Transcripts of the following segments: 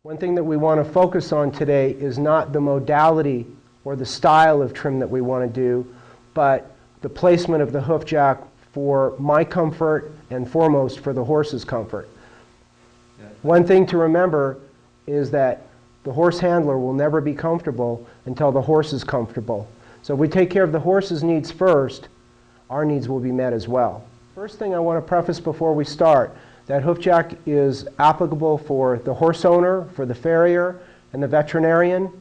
One thing that we want to focus on today is not the modality or the style of trim that we want to do, but the placement of the hoof jack for my comfort and foremost for the horse's comfort. One thing to remember is that the horse handler will never be comfortable until the horse is comfortable. So if we take care of the horse's needs first, our needs will be met as well. First thing I want to preface before we start, that hoof jack is applicable for the horse owner, for the farrier, and the veterinarian.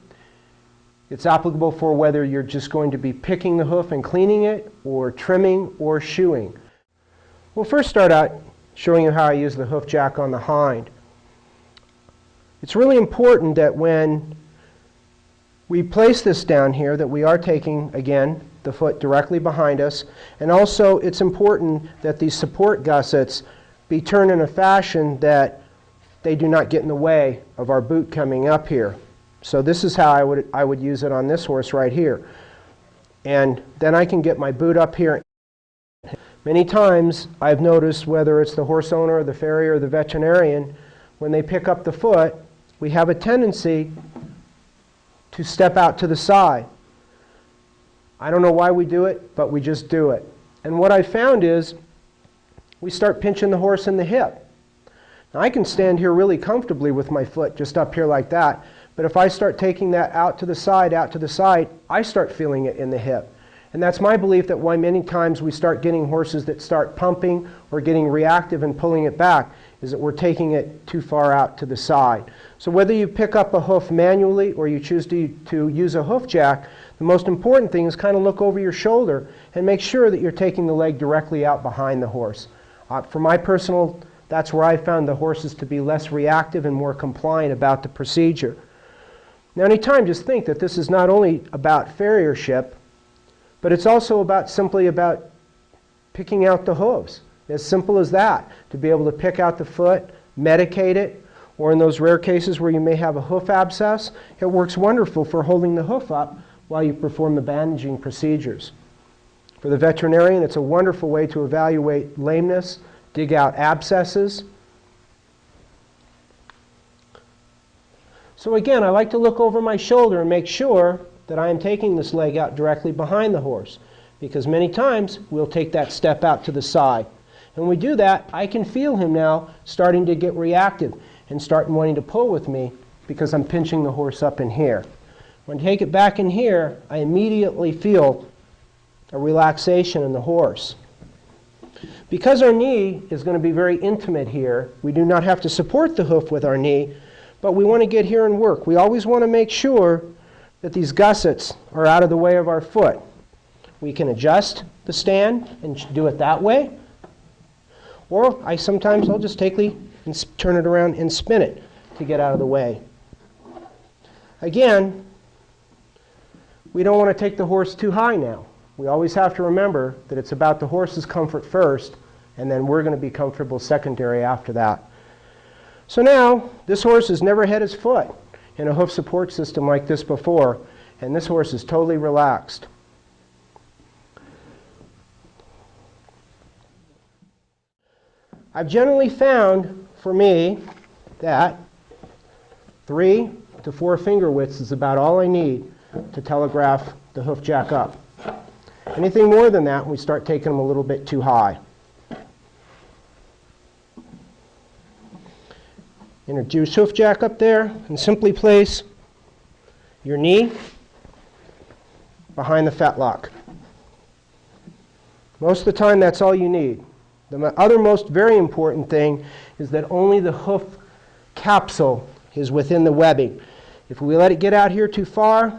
It's applicable for whether you're just going to be picking the hoof and cleaning it, or trimming, or shoeing. We'll first start out showing you how I use the hoof jack on the hind. It's really important that when we place this down here that we are taking, again, the foot directly behind us, and also it's important that these support gussets be turned in a fashion that they do not get in the way of our boot coming up here. So this is how I would use it on this horse right here. And then I can get my boot up here. Many times I've noticed, whether it's the horse owner, or the farrier, or the veterinarian, when they pick up the foot, we have a tendency to step out to the side. I don't know why we do it, but we just do it. And what I found is we start pinching the horse in the hip. Now I can stand here really comfortably with my foot just up here like that, but if I start taking that out to the side, I start feeling it in the hip. And that's my belief that why many times we start getting horses that start pumping or getting reactive and pulling it back is that we're taking it too far out to the side. So whether you pick up a hoof manually or you choose to use a hoof jack, the most important thing is kind of look over your shoulder and make sure that you're taking the leg directly out behind the horse. For my personal, that's where I found the horses to be less reactive and more compliant about the procedure. Now anytime, just think that this is not only about farriership, but it's also simply about picking out the hooves. As simple as that, to be able to pick out the foot, medicate it, or in those rare cases where you may have a hoof abscess, it works wonderful for holding the hoof up while you perform the bandaging procedures. For the veterinarian, it's a wonderful way to evaluate lameness, dig out abscesses. So again, I like to look over my shoulder and make sure that I am taking this leg out directly behind the horse, because many times we'll take that step out to the side. And when we do that, I can feel him now starting to get reactive and start wanting to pull with me because I'm pinching the horse up in here. When I take it back in here, I immediately feel a relaxation in the horse. Because our knee is going to be very intimate here, we do not have to support the hoof with our knee, but we want to get here and work. We always want to make sure that these gussets are out of the way of our foot. We can adjust the stand and do it that way, or sometimes I'll just turn it around and spin it to get out of the way. Again, we don't want to take the horse too high now. We always have to remember that it's about the horse's comfort first, and then we're going to be comfortable secondary after that. So now, this horse has never had his foot in a hoof support system like this before, and this horse is totally relaxed. I've generally found, for me, that 3 to 4 finger widths is about all I need to telegraph the hoof jack up. Anything more than that, we start taking them a little bit too high. Introduce hoof jack up there and simply place your knee behind the fetlock. Most of the time, that's all you need. The other most very important thing is that only the hoof capsule is within the webbing. If we let it get out here too far,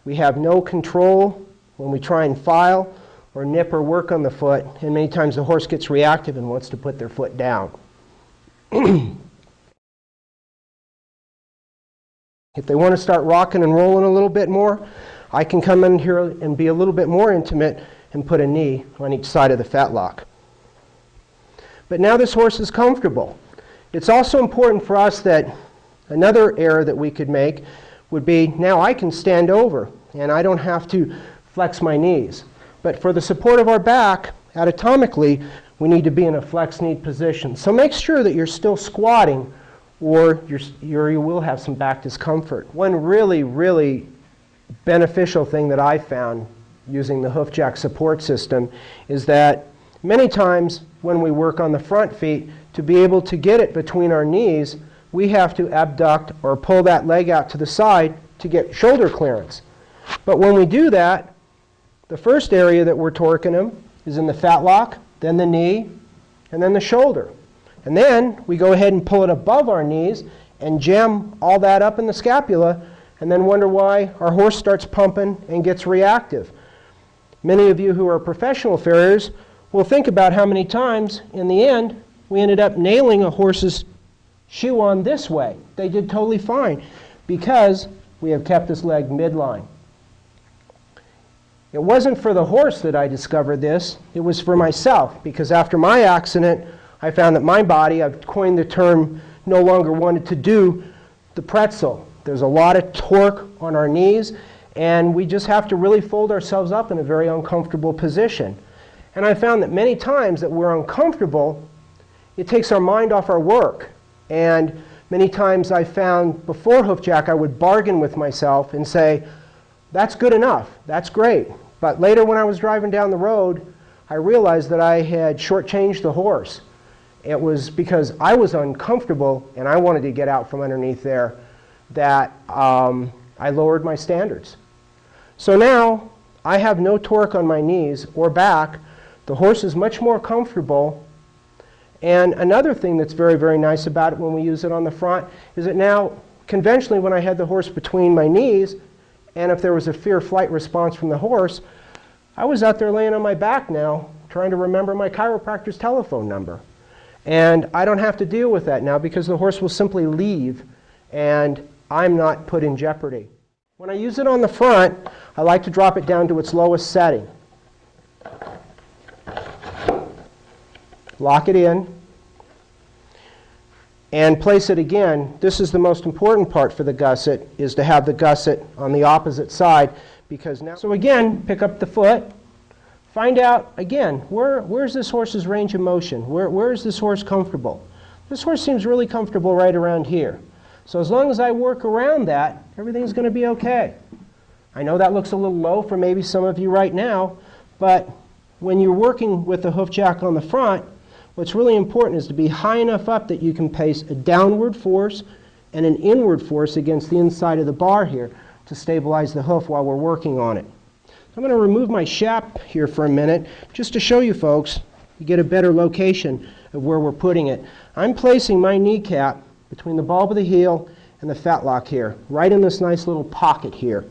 we have no control when we try and file or nip or work on the foot, and many times the horse gets reactive and wants to put their foot down. If they want to start rocking and rolling a little bit more, I can come in here and be a little bit more intimate and put a knee on each side of the fetlock. But now this horse is comfortable. It's also important for us that another error that we could make would be, now I can stand over and I don't have to flex my knees. But for the support of our back, anatomically, we need to be in a flex knee position. So make sure that you're still squatting or you will have some back discomfort. One really beneficial thing that I found using the Hoofjack support system is that many times when we work on the front feet, to be able to get it between our knees, we have to abduct or pull that leg out to the side to get shoulder clearance. But when we do that, the first area that we're torquing them is in the fatlock, then the knee, and then the shoulder. And then we go ahead and pull it above our knees and jam all that up in the scapula, and then wonder why our horse starts pumping and gets reactive. Many of you who are professional farriers will think about how many times, in the end, we ended up nailing a horse's shoe on this way. They did totally fine because we have kept this leg midline. It wasn't for the horse that I discovered this, it was for myself, because after my accident, I found that my body, I've coined the term, no longer wanted to do the pretzel. There's a lot of torque on our knees, and we just have to really fold ourselves up in a very uncomfortable position. And I found that many times that we're uncomfortable, it takes our mind off our work. And many times I found before Hoofjack, I would bargain with myself and say, that's good enough, that's great. But later when I was driving down the road, I realized that I had shortchanged the horse. It was because I was uncomfortable and I wanted to get out from underneath there that I lowered my standards. So now I have no torque on my knees or back. The horse is much more comfortable. And another thing that's very nice about it when we use it on the front is that now, conventionally when I had the horse between my knees, and if there was a fear-flight response from the horse, I was out there laying on my back now trying to remember my chiropractor's telephone number. And I don't have to deal with that now because the horse will simply leave and I'm not put in jeopardy. When I use it on the front, I like to drop it down to its lowest setting. Lock it in and place it again. This is the most important part for the gusset, is to have the gusset on the opposite side, because now, so again, pick up the foot, find out again, where's this horse's range of motion? Where is this horse comfortable? This horse seems really comfortable right around here. So as long as I work around that, everything's going to be okay. I know that looks a little low for maybe some of you right now, but when you're working with the Hoofjack on the front, what's really important is to be high enough up that you can place a downward force and an inward force against the inside of the bar here to stabilize the hoof while we're working on it. I'm going to remove my shap here for a minute just to show you folks, you get a better location of where we're putting it. I'm placing my kneecap between the bulb of the heel and the fatlock here, right in this nice little pocket here.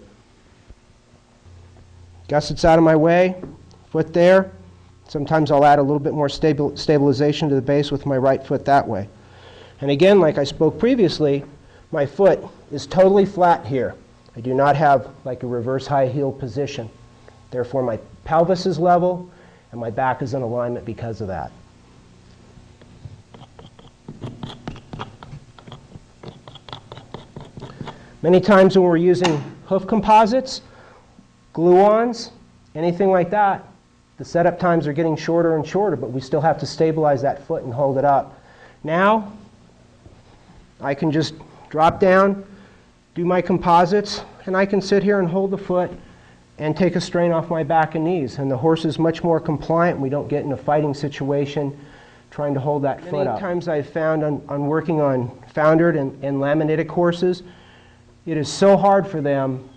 Gusset's out of my way, foot there. Sometimes I'll add a little bit more stabilization to the base with my right foot that way. And again, like I spoke previously, my foot is totally flat here. I do not have like a reverse high heel position. Therefore, my pelvis is level and my back is in alignment because of that. Many times when we're using hoof composites, glue-ons, anything like that, the setup times are getting shorter and shorter, but we still have to stabilize that foot and hold it up. Now, I can just drop down, do my composites, and I can sit here and hold the foot and take a strain off my back and knees. And the horse is much more compliant. We don't get in a fighting situation trying to hold that foot up. Many times I've found on working on foundered and laminated horses, it is so hard for them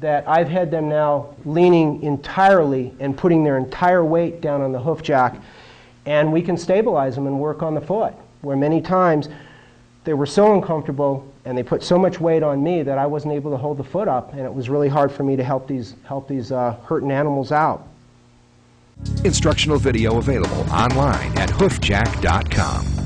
that I've had them now leaning entirely and putting their entire weight down on the Hoofjack, and we can stabilize them and work on the foot, where many times they were so uncomfortable and they put so much weight on me that I wasn't able to hold the foot up, and it was really hard for me to help these hurting animals out. Instructional video available online at hoofjack.com.